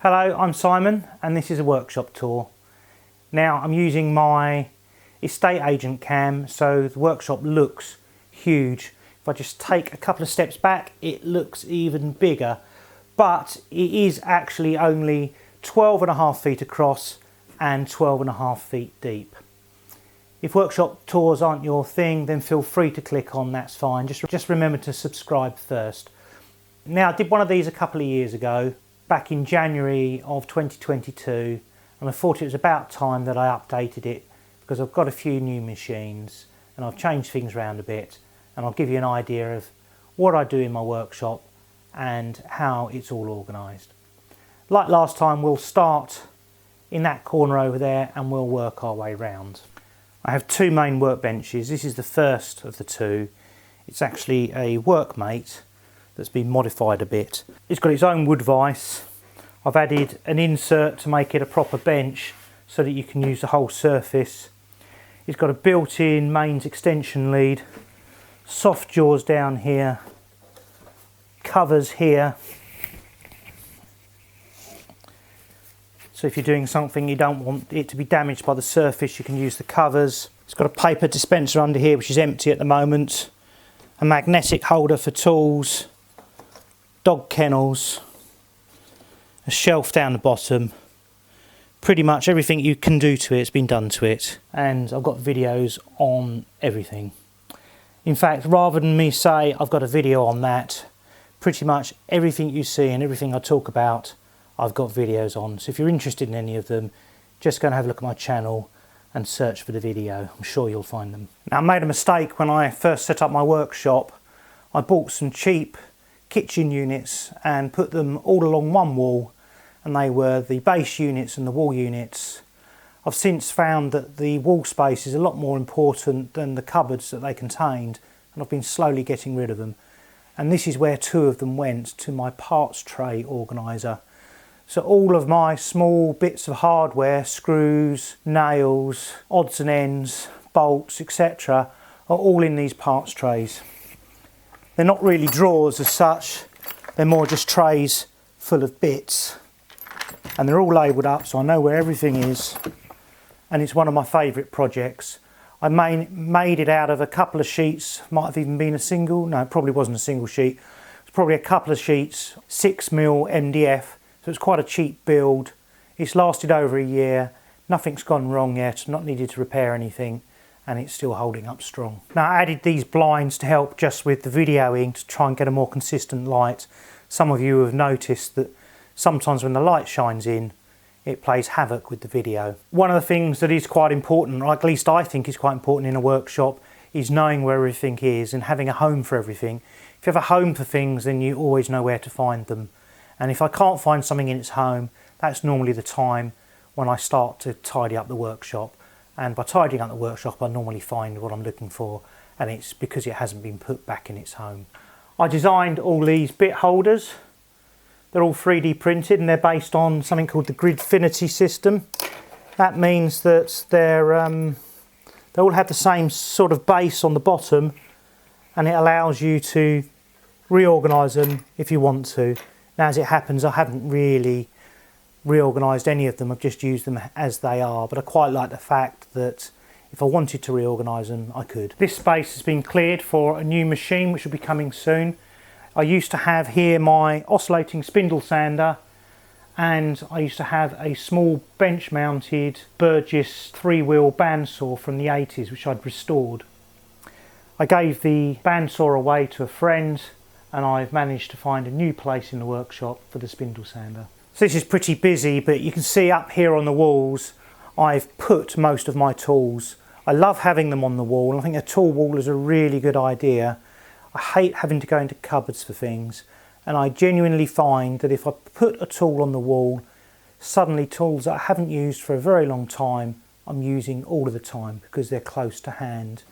Hello, I'm Simon and this is a workshop tour. Now I'm using my estate agent cam so the workshop looks huge. If I just take a couple of steps back it looks even bigger, but it is actually only 12.5 feet across and 12.5 feet deep. If workshop tours aren't your thing then feel free to click on, that's fine. Just remember to subscribe first. Now I did one of these a couple of years ago, back in January of 2022, and I thought it was about time that I updated it because I've got a few new machines and I've changed things around a bit, and I'll give you an idea of what I do in my workshop and how it's all organised. Like last time, we'll start in that corner over there and we'll work our way round. I have two main workbenches. This is the first of the two. It's actually a workmate that's been modified a bit. It's got its own wood vise. I've added an insert to make it a proper bench so that you can use the whole surface. It's got a built-in mains extension lead, soft jaws down here, covers here. So if you're doing something you don't want it to be damaged by the surface, you can use the covers. It's got a paper dispenser under here which is empty at the moment, a magnetic holder for tools, dog kennels, a shelf down the bottom. Pretty much everything you can do to it has been done to it, and I've got videos on everything. In fact, rather than me say I've got a video on that, pretty much everything you see and everything I talk about I've got videos on. So if you're interested in any of them, just go and have a look at my channel and search for the video. I'm sure you'll find them. Now I made a mistake when I first set up my workshop. I bought some cheap kitchen units and put them all along one wall, and they were the base units and the wall units. I've since found that the wall space is a lot more important than the cupboards that they contained, and I've been slowly getting rid of them. And this is where two of them went, to my parts tray organiser. So all of my small bits of hardware, screws, nails, odds and ends, bolts, etc. are all in these parts trays. They're not really drawers as such, they're more just trays full of bits. And they're all labelled up so I know where everything is, and it's one of my favourite projects. I made it out of a couple of sheets, might have even been a single, no it probably wasn't a single sheet, it's probably a couple of sheets, 6mm MDF, so it's quite a cheap build. It's lasted over a year, nothing's gone wrong yet, not needed to repair anything, and it's still holding up strong. Now I added these blinds to help just with the videoing to try and get a more consistent light. Some of you have noticed that sometimes when the light shines in, it plays havoc with the video. One of the things that is quite important, or at least I think is quite important in a workshop, is knowing where everything is and having a home for everything. If you have a home for things, then you always know where to find them. And if I can't find something in its home, that's normally the time when I start to tidy up the workshop. And by tidying up the workshop, I normally find what I'm looking for, and it's because it hasn't been put back in its home. I designed all these bit holders. They're all 3D printed and they're based on something called the Gridfinity system. That means that they all have the same sort of base on the bottom, and it allows you to reorganise them if you want to. Now as it happens, I haven't really reorganised any of them, I've just used them as they are, but I quite like the fact that if I wanted to reorganise them, I could. This space has been cleared for a new machine which will be coming soon. I used to have here my oscillating spindle sander, and I used to have a small bench mounted Burgess 3-wheel bandsaw from the 80s which I'd restored. I gave the bandsaw away to a friend, and I've managed to find a new place in the workshop for the spindle sander. So this is pretty busy, but you can see up here on the walls I've put most of my tools. I love having them on the wall. I think a tool wall is a really good idea. I hate having to go into cupboards for things, and I genuinely find that if I put a tool on the wall, suddenly tools that I haven't used for a very long time I'm using all of the time because they're close to hand.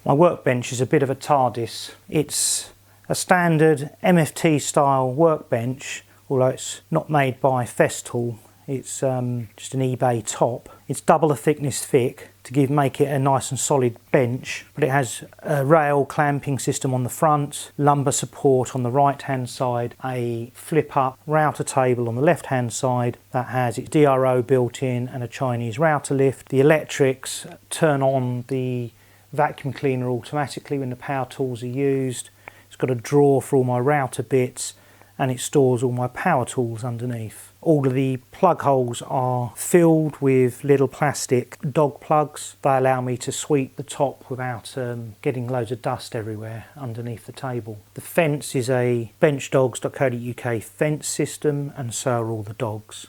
My workbench is a bit of a TARDIS. It's a standard MFT-style workbench although it's not made by Festool. It's just an eBay top. It's double the thickness thick to make it a nice and solid bench, but it has a rail clamping system on the front, lumbar support on the right hand side, a flip up router table on the left hand side that has its DRO built in and a Chinese router lift. The electrics turn on the vacuum cleaner automatically when the power tools are used. It's got a drawer for all my router bits, and it stores all my power tools underneath. All of the plug holes are filled with little plastic dog plugs. They allow me to sweep the top without getting loads of dust everywhere underneath the table. The fence is a benchdogs.co.uk fence system, and so are all the dogs.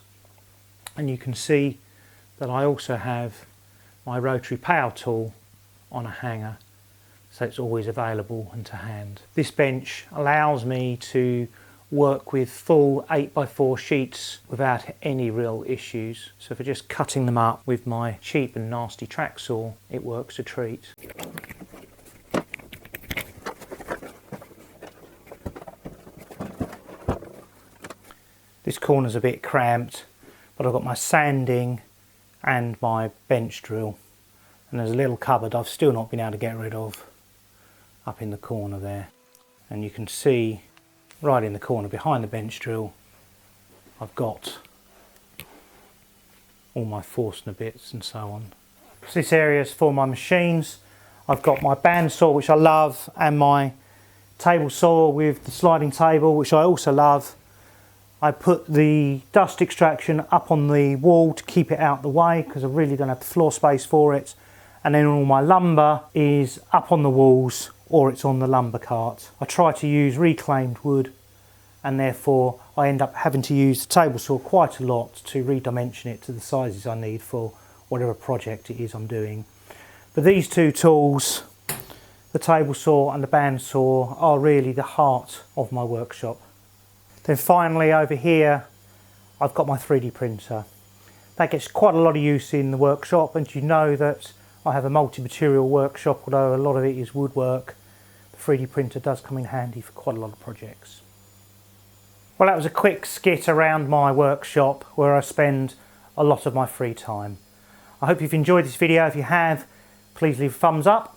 And you can see that I also have my rotary power tool on a hanger, so it's always available and to hand. This bench allows me to work with full 8x4 sheets without any real issues. So for just cutting them up with my cheap and nasty track saw, it works a treat. This corner's a bit cramped, but I've got my sanding and my bench drill. And there's a little cupboard I've still not been able to get rid of up in the corner there. And you can see right in the corner behind the bench drill, I've got all my Forstner bits and so on. So this area is for my machines. I've got my bandsaw, which I love, and my table saw with the sliding table, which I also love. I put the dust extraction up on the wall to keep it out of the way because I really don't have the floor space for it. And then all my lumber is up on the walls or it's on the lumber cart. I try to use reclaimed wood, and therefore I end up having to use the table saw quite a lot to redimension it to the sizes I need for whatever project it is I'm doing. But these two tools, the table saw and the bandsaw, are really the heart of my workshop. Then finally over here I've got my 3D printer. That gets quite a lot of use in the workshop, and you know that I have a multi-material workshop, although a lot of it is woodwork. The 3D printer does come in handy for quite a lot of projects. Well, that was a quick skit around my workshop where I spend a lot of my free time. I hope you've enjoyed this video. If you have, please leave a thumbs up.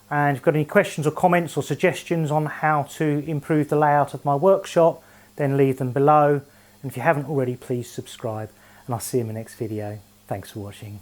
And if you've got any questions or comments or suggestions on how to improve the layout of my workshop, then leave them below. And if you haven't already, please subscribe. And I'll see you in the next video. Thanks for watching.